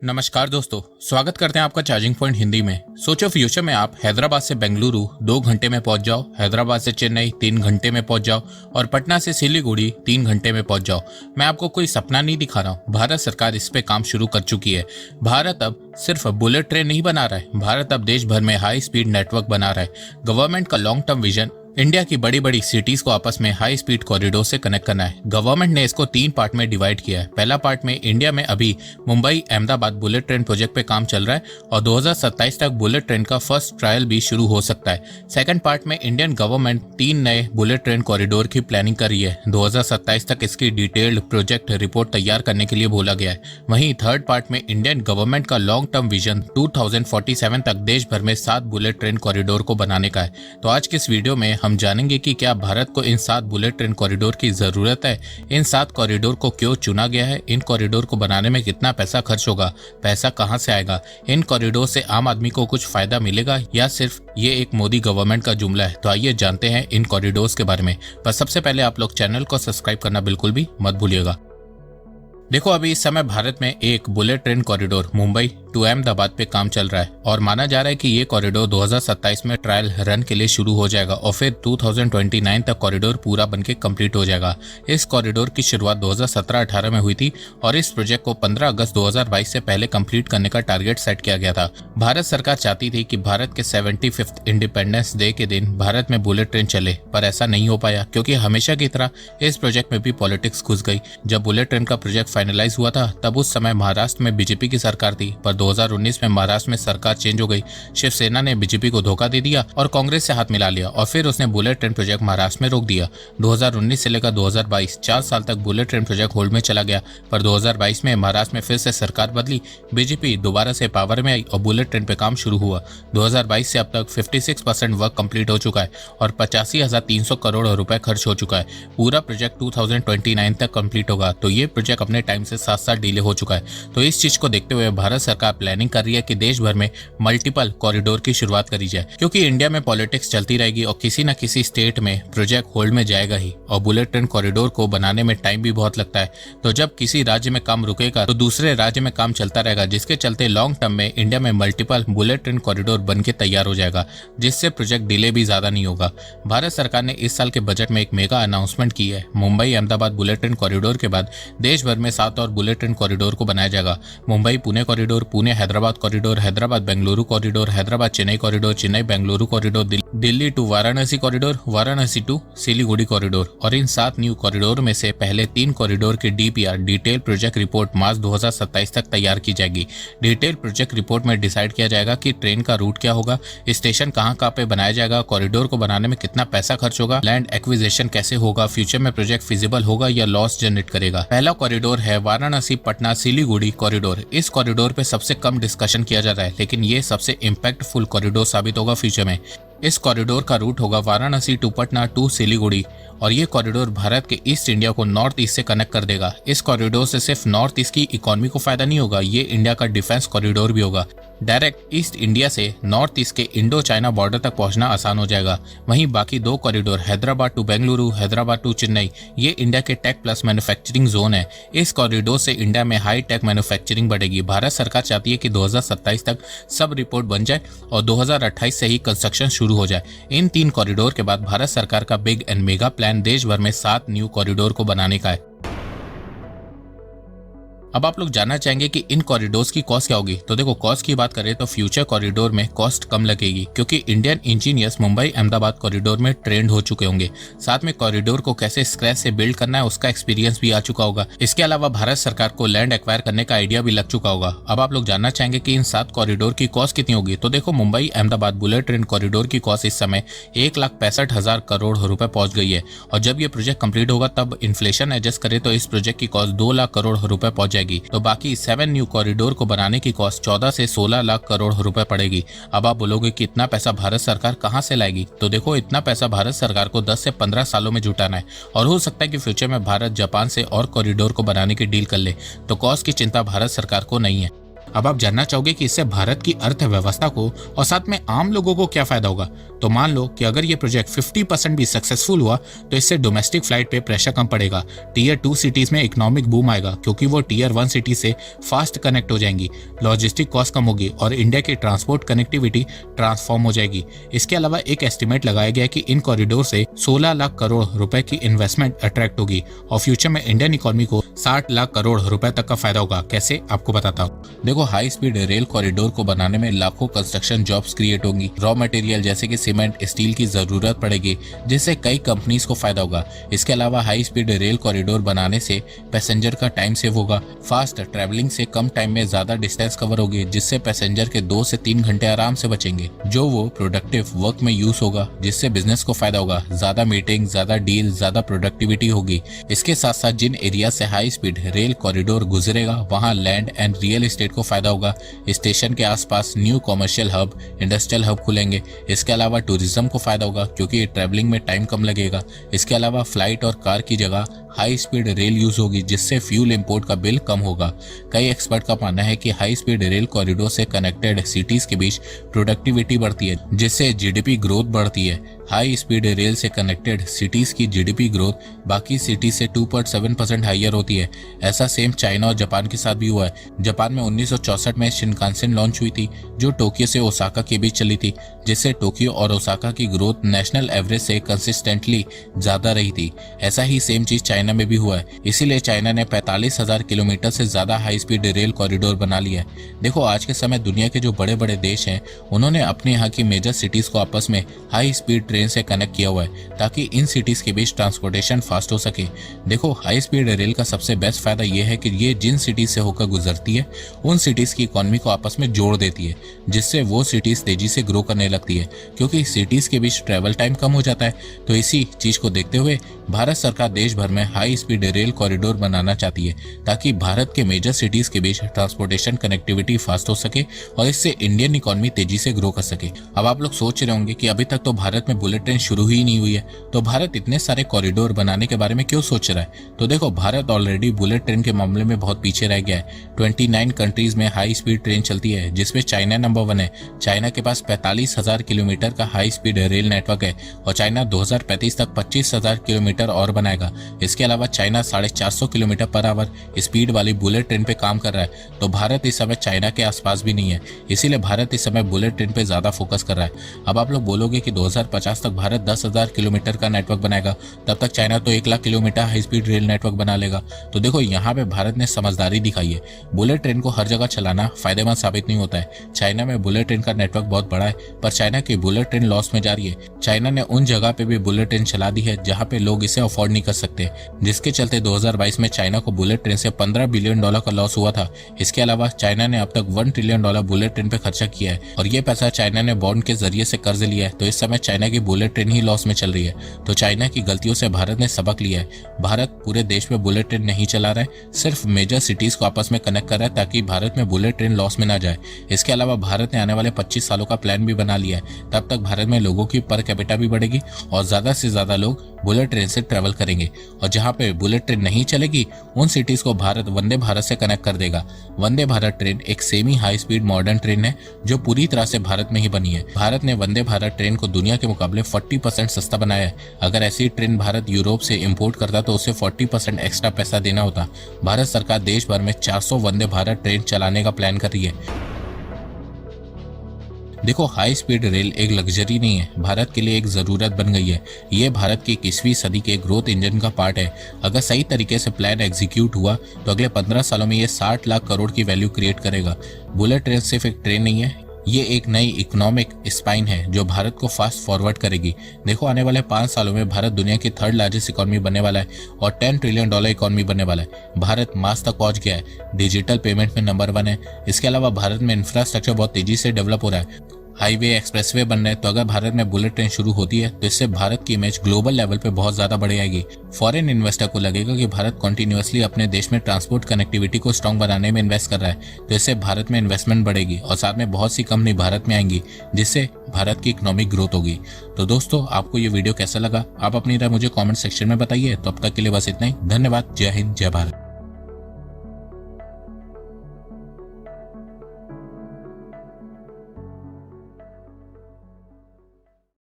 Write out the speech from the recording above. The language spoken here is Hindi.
नमस्कार दोस्तों, स्वागत करते हैं आपका चार्जिंग पॉइंट हिंदी में। सोचो फ्यूचर में आप हैदराबाद से बेंगलुरु 2 घंटे में पहुंच जाओ, हैदराबाद से चेन्नई 3 घंटे में पहुंच जाओ और पटना से सिलीगुड़ी 3 घंटे में पहुंच जाओ। मैं आपको कोई सपना नहीं दिखा रहा हूँ, भारत सरकार इस पे काम शुरू कर चुकी है। भारत अब सिर्फ बुलेट ट्रेन नहीं बना रहा है, भारत अब देश भर में हाई स्पीड नेटवर्क बना रहा है। गवर्नमेंट का लॉन्ग टर्म विजन इंडिया की बड़ी बड़ी सिटीज को आपस में हाई स्पीड कॉरिडोर से कनेक्ट करना है। गवर्नमेंट ने इसको 3 पार्ट में डिवाइड किया है। पहला पार्ट में इंडिया में अभी Mumbai Ahmedabad bullet train project पे काम चल रहा है और 2027 तक बुलेट ट्रेन का फर्स्ट ट्रायल भी शुरू हो सकता है। सेकंड पार्ट में इंडियन गवर्नमेंट 3 नए बुलेट ट्रेन कॉरिडोर की प्लानिंग कर रही है। 2027 तक इसकी डिटेल्ड प्रोजेक्ट रिपोर्ट तैयार करने के लिए बोला गया है। वहीं थर्ड पार्ट में इंडियन गवर्नमेंट का लॉन्ग टर्म विजन 2047 तक देश भर में 7 बुलेट ट्रेन कॉरिडोर को बनाने का है। तो आज के इस वीडियो में हम जानेंगे कि क्या भारत को इन 7 बुलेट ट्रेन कॉरिडोर की जरूरत है, इन 7 कॉरिडोर को क्यों चुना गया है, इन कॉरिडोर को बनाने में कितना पैसा खर्च होगा, पैसा कहां से आएगा, इन कॉरिडोर से आम आदमी को कुछ फायदा मिलेगा या सिर्फ ये एक मोदी गवर्नमेंट का जुमला है। तो आइए जानते हैं इन कॉरिडोर्स के बारे में। पर सबसे पहले आप लोग चैनल को सब्सक्राइब करना बिल्कुल भी मत भूलिएगा। देखो, अभी इस समय भारत में एक bullet train corridor Mumbai to Ahmedabad पे काम चल रहा है और माना जा रहा है कि ये कॉरिडोर 2027 में ट्रायल रन के लिए शुरू हो जाएगा और फिर 2029 तक कॉरिडोर पूरा बनके कंप्लीट हो जाएगा। इस कॉरिडोर की शुरुआत 2017-18 में हुई थी और इस प्रोजेक्ट को 15 अगस्त 2022 से पहले कंप्लीट करने का टारगेट सेट किया गया था। भारत सरकार चाहती थी कि भारत के 75th इंडिपेंडेंस डे के दिन भारत में बुलेट ट्रेन चले, पर ऐसा नहीं हो पाया क्योंकि हमेशा की तरह इस प्रोजेक्ट में भी पॉलिटिक्स घुस गई। जब बुलेट ट्रेन का प्रोजेक्ट फाइनलाइज हुआ था तब उस समय महाराष्ट्र में बीजेपी की सरकार थी, पर 2019 में महाराष्ट्र में सरकार चेंज हो गई। शिवसेना ने बीजेपी को धोखा दे दिया और कांग्रेस से हाथ मिला लिया और फिर उसने बुलेट ट्रेन प्रोजेक्ट महाराष्ट्र में रोक दिया। 2019 से लेकर 2022 4 साल तक बुलेट ट्रेन प्रोजेक्ट होल्ड में चला गया, पर 2022 में महाराष्ट्र में फिर से सरकार बदली, बीजेपी दोबारा से पावर में आई और बुलेट ट्रेन पे काम शुरू हुआ। 2022 से अब तक 56% वर्क कंप्लीट हो चुका है और 85,300 करोड़ रुपए खर्च हो चुका है। पूरा प्रोजेक्ट 2029 तक कंप्लीट होगा। तो ये प्रोजेक्ट अपने टाइम से 7 साल डिले हो चुका है। तो इस चीज को देखते हुए भारत सरकार प्लानिंग कर रही है कि देश भर में मल्टीपल कॉरिडोर की शुरुआत करी जाए, क्योंकि इंडिया में पॉलिटिक्स चलती रहेगी और किसी न किसी स्टेट में प्रोजेक्ट होल्ड में जाएगा ही और बुलेट ट्रेन कॉरिडोर को बनाने में टाइम भी बहुत लगता है। तो जब किसी राज्य में काम रुकेगा तो दूसरे राज्य में काम चलता रहेगा, जिसके चलते लॉन्ग टर्म में इंडिया में मल्टीपल बुलेट ट्रेन कॉरिडोर बन के तैयार हो जाएगा, जिससे प्रोजेक्ट डिले भी ज्यादा नहीं होगा। भारत सरकार ने इस साल के बजट में एक मेगा अनाउंसमेंट की है। Mumbai Ahmedabad bullet train corridor के बाद देश भर में 7 और बुलेट ट्रेन कॉरिडोर को बनाया जाएगा। Mumbai Pune corridor, Pune Hyderabad corridor, Hyderabad Bengaluru corridor, Hyderabad Chennai corridor, Chennai Bengaluru corridor, Delhi to Varanasi corridor, Varanasi to Siliguri corridor. और इन 7 न्यू कॉरिडोर में से पहले 3 कॉरिडोर की डीपीआर डिटेल प्रोजेक्ट रिपोर्ट मार्च 2027 तक तैयार की जाएगी। डिटेल प्रोजेक्ट रिपोर्ट में डिसाइड किया जाएगा कि ट्रेन का रूट क्या होगा, स्टेशन कहाँ पे बनाया जाएगा, कॉरिडोर को बनाने में कितना पैसा खर्च होगा, लैंड एक्विजिशन कैसे होगा, फ्यूचर में प्रोजेक्ट फिजिबल होगा या लॉस जनरेट करेगा। पहला कॉरिडोर है वाराणसी पटना सिलीगुड़ी कॉरिडोर। इस कॉरिडोर पे सबसे कम डिस्कशन किया जा रहा है, लेकिन ये सबसे इम्पैक्टफुल कॉरिडोर साबित होगा फ्यूचर में। इस कॉरिडोर का रूट होगा वाराणसी टू पटना टू सिलीगुड़ी और ये कॉरिडोर भारत के ईस्ट इंडिया को नॉर्थ ईस्ट से कनेक्ट कर देगा। इस कॉरिडोर से सिर्फ नॉर्थ ईस्ट की इकोनॉमी को फायदा नहीं होगा, ये इंडिया का डिफेंस कॉरिडोर भी होगा। डायरेक्ट ईस्ट इंडिया से नॉर्थ ईस्ट के इंडो चाइना बॉर्डर तक पहुंचना आसान हो जाएगा। वहीं बाकी 2 corridor Hyderabad to Bengaluru, Hyderabad to Chennai, ये इंडिया के टेक प्लस मैन्युफैक्चरिंग जोन है। इस कॉरिडोर से इंडिया में हाई टेक मैन्युफैक्चरिंग बढ़ेगी। भारत सरकार चाहती है कि 2027 तक सब रिपोर्ट बन जाए और 2028 से ही कंस्ट्रक्शन शुरू हो जाए। इन 3 कॉरिडोर के बाद भारत सरकार का बिग एंड मेगा प्लान देश भर में 7 न्यू कॉरिडोर को बनाने का है। अब आप लोग जानना चाहेंगे कि इन कॉरिडोर्स की कॉस्ट क्या होगी। तो देखो, कॉस्ट की बात करें तो फ्यूचर कॉरिडोर में कॉस्ट कम लगेगी, क्योंकि Indian engineers Mumbai Ahmedabad corridor में ट्रेंड हो चुके होंगे। साथ में कॉरिडोर को कैसे स्क्रैच से बिल्ड करना है उसका एक्सपीरियंस भी आ चुका होगा। इसके अलावा भारत सरकार को लैंड एक्वायर करने का आइडिया भी लग चुका होगा। अब आप लोग जानना चाहेंगे कि इन 7 कॉरिडोर की कॉस्ट कितनी होगी। तो देखो, Mumbai Ahmedabad bullet train corridor की कॉस्ट इस समय 1,65,000 करोड़ रुपए पहुंच गई है और जब ये प्रोजेक्ट कंप्लीट होगा तब इन्फ्लेशन एडजस्ट करे तो इस प्रोजेक्ट की कॉस्ट 2 लाख करोड़ रुपए पहुंच जाएगी। तो बाकी 7 न्यू कॉरिडोर को बनाने की कॉस्ट 14 से 16 लाख करोड़ रुपए पड़ेगी। अब आप बोलोगे कि इतना पैसा भारत सरकार कहां से लाएगी। तो देखो, इतना पैसा भारत सरकार को 10 से 15 सालों में जुटाना है और हो सकता है कि फ्यूचर में भारत जापान से और कॉरिडोर को बनाने की डील कर ले, तो कॉस्ट की चिंता भारत सरकार को नहीं है। अब आप जानना चाहोगे कि इससे भारत की अर्थव्यवस्था को और साथ में आम लोगों को क्या फायदा होगा। तो मान लो कि अगर ये प्रोजेक्ट 50% भी सक्सेसफुल हुआ तो इससे डोमेस्टिक फ्लाइट पे प्रेशर कम पड़ेगा, टीयर 2 सिटीज में इकोनॉमिक बूम आएगा क्योंकि वो टीयर 1 सिटी से फास्ट कनेक्ट हो जाएंगी, लॉजिस्टिक कॉस्ट कम होगी और इंडिया की ट्रांसपोर्ट कनेक्टिविटी ट्रांसफॉर्म हो जाएगी। इसके अलावा एक एस्टिमेट लगाया गया कि इन कॉरिडोर से 16 लाख करोड़ रुपए की इन्वेस्टमेंट अट्रैक्ट होगी और फ्यूचर में इंडियन इकोनॉमी को 60 लाख करोड़ रुपए तक का फायदा होगा। कैसे, आपको बताता हूँ। देखो, हाई स्पीड रेल कॉरिडोर को बनाने में लाखों कंस्ट्रक्शन जॉब्स क्रिएट होंगी, रॉ मटेरियल जैसे कि सीमेंट, स्टील की जरूरत पड़ेगी जिससे कई कंपनीज को फायदा होगा। इसके अलावा हाई स्पीड रेल कॉरिडोर बनाने से पैसेंजर का टाइम सेव होगा, फास्ट ट्रैवलिंग से कम टाइम में ज्यादा डिस्टेंस कवर होगी जिससे पैसेंजर के 2 से 3 घंटे आराम से बचेंगे जो वो प्रोडक्टिव वर्क में यूज होगा, जिससे बिजनेस को फायदा होगा, ज्यादा मीटिंग, ज्यादा डील, ज्यादा प्रोडक्टिविटी होगी। इसके साथ साथ जिन एरिया से हाई स्पीड रेल कॉरिडोर गुजरेगा वहां लैंड एंड रियल एस्टेट को फायदा होगा। स्टेशन के आसपास new commercial hub, industrial hub खुलेंगे। इसके अलावा टूरिज्म को फायदा होगा क्योंकि ट्रैवलिंग में टाइम कम लगेगा। इसके अलावा फ्लाइट और कार की जगह हाई स्पीड रेल यूज होगी जिससे फ्यूल इंपोर्ट का बिल कम होगा। कई एक्सपर्ट का मानना है कि हाई स्पीड रेल कॉरिडोर से कनेक्टेड सिटीज के बीच प्रोडक्टिविटी बढ़ती है जिससे जीडीपी ग्रोथ बढ़ती है। हाई स्पीड रेल से कनेक्टेड सिटीज की जीडीपी ग्रोथ बाकी सिटी से 2.7% हाइयर होती है। ऐसा सेम चाइना और जापान के साथ भी हुआ है। जापान में 1964 में शिनकानसेन लॉन्च हुई थी जो टोक्यो से ओसाका के बीच चली थी, जिससे टोक्यो और ओसाका की ग्रोथ नेशनल एवरेज से कंसिस्टेंटली ज्यादा रही थी। ऐसा ही सेम चीज चाइना में भी हुआ है, इसीलिए चाइना ने 45,000 किलोमीटर से ज्यादा हाई स्पीड रेल कॉरिडोर बना लिया है। देखो, आज के समय दुनिया के जो बड़े बड़े देश हैं उन्होंने अपने यहाँ की मेजर सिटीज को आपस में हाई स्पीड ट्रेन से कनेक्ट किया हुआ है ताकि इन सिटीज के बीच ट्रांसपोर्टेशन फास्ट हो सके। देखो, हाई स्पीड रेल का सबसे बेस्ट फायदा यह है कि ये जिन सिटीज से होकर गुजरती है उन सिटीज की इकोनॉमी को आपस में जोड़ देती है जिससे वो सिटीज तेजी से ग्रो करने लगती है क्योंकि सिटीज के बीच ट्रेवल टाइम कम हो जाता है। तो इसी चीज को देखते हुए भारत सरकार देश भर में हाई स्पीड रेल कॉरिडोर बनाना चाहती है ताकि भारत के मेजर सिटीज के बीच ट्रांसपोर्टेशन कनेक्टिविटी फास्ट हो सके और इससे इंडियन इकोनॉमी तेजी से ग्रो कर सके। अब आप लोग सोच रहे होंगे कि अभी तक तो भारत में बुलेट ट्रेन शुरू ही नहीं हुई है, तो भारत इतने सारे कॉरिडोर बनाने के बारे में क्यों सोच रहा है। तो देखो, भारत ऑलरेडी बुलेट ट्रेन के मामले में बहुत पीछे रह गया है। 29 कंट्रीज में हाई स्पीड ट्रेन चलती है जिसमें चाइना नंबर 1 है। चाइना के पास 45,000 किलोमीटर का हाई स्पीड रेल नेटवर्क है और चाइना 2035 तक 25,000 किलोमीटर और बनाएगा। इसके अलावा China 450 kilometre per hour speed वाली बुलेट ट्रेन पे काम कर रहा है। तो भारत इस समय चाइना के आसपास भी नहीं है, इसीलिए भारत इस समय बुलेट ट्रेन पे ज्यादा फोकस कर रहा है। अब आप लोग बोलोगे कि 2050 तक भारत 10,000 किलोमीटर का नेटवर्क बनाएगा, तब तक चाइना तो 1 lakh kilometre high speed rail network बना लेगा। तो देखो, यहाँ पे भारत ने समझदारी दिखाई है। बुलेट ट्रेन को हर जगह चलाना फायदेमंद साबित नहीं होता है। चाइना में बुलेट ट्रेन का नेटवर्क बहुत बड़ा है पर चाइना की बुलेट ट्रेन लॉस में जा रही है। चाइना ने उन जगह पे भी बुलेट ट्रेन चला दी है जहाँ पे लोग इसे अफोर्ड नहीं कर सकते, जिसके चलते 2022 में चाइना को बुलेट ट्रेन से $15 बिलियन का लॉस हुआ था। इसके अलावा चाइना ने अब तक $1 ट्रिलियन बुलेट ट्रेन पे खर्चा किया है और ये पैसा चाइना ने बॉन्ड के जरिए से कर्ज लिया है। तो इस समय चाइना की बुलेट ट्रेन ही लॉस में चल रही है। तो चाइना की गलतियों से भारत ने सबक लिया है। भारत पूरे देश में बुलेट ट्रेन नहीं चला रहा है, सिर्फ मेजर सिटीज को आपस में कनेक्ट कर रहा है ताकि भारत में बुलेट ट्रेन लॉस में ना जाए। इसके अलावा भारत ने आने वाले 25 सालों का प्लान भी बना लिया है। तब तक भारत में लोगों की पर कैपिटा भी बढ़ेगी और ज्यादा से ज्यादा लोग बुलेट ट्रेन से ट्रेवल करेंगे और जहां पे बुलेट ट्रेन नहीं चलेगी उन सिटीज को भारत वंदे भारत से कनेक्ट कर देगा। वंदे भारत ट्रेन एक semi high speed modern train है जो पूरी तरह से भारत में ही बनी है। भारत ने वंदे भारत ट्रेन को दुनिया के मुकाबले 40% सस्ता बनाया है। अगर ऐसी ट्रेन भारत यूरोप से इंपोर्ट करता तो उसे 40% एक्स्ट्रा पैसा देना होता। भारत सरकार देश भर में 400 वंदे भारत ट्रेन चलाने का प्लान कर रही है। देखो, हाई स्पीड रेल एक लग्जरी नहीं है, भारत के लिए एक जरूरत बन गई है। ये भारत की 21वीं सदी के ग्रोथ इंजन का पार्ट है। अगर सही तरीके से प्लान एग्जीक्यूट हुआ तो अगले 15 सालों में ये 60 लाख करोड़ की वैल्यू क्रिएट करेगा। बुलेट ट्रेन सिर्फ एक ट्रेन नहीं है, ये एक नई इकोनॉमिक स्पाइन है जो भारत को फास्ट फॉरवर्ड करेगी। देखो, आने वाले 5 सालों में भारत दुनिया की 3rd लार्जेस्ट इकोनॉमी बनने वाला है और $10 ट्रिलियन इकोनॉमी बनने वाला है। भारत मार्स तक पहुंच गया है, डिजिटल पेमेंट में नंबर 1 है। इसके अलावा भारत में इंफ्रास्ट्रक्चर बहुत तेजी से डेवलप हो रहा है, हाईवे एक्सप्रेसवे बन रहे हैं। तो अगर भारत में बुलेट ट्रेन शुरू होती है तो इससे भारत की इमेज ग्लोबल लेवल पे बहुत ज्यादा बढ़ जाएगी। फॉरेन इन्वेस्टर को लगेगा कि भारत कंटिन्यूअसली अपने देश में ट्रांसपोर्ट कनेक्टिविटी को स्ट्रॉन्ग बनाने में इन्वेस्ट कर रहा है, तो इससे भारत में इन्वेस्टमेंट बढ़ेगी और साथ में बहुत सी कंपनी भारत में आएंगी जिससे भारत की इकोनॉमिक ग्रोथ होगी। तो दोस्तों, आपको ये वीडियो कैसा लगा आप अपनी राय मुझे कॉमेंट सेक्शन में बताइए। तो अब तक के लिए बस इतना ही। धन्यवाद। जय हिंद, जय भारत।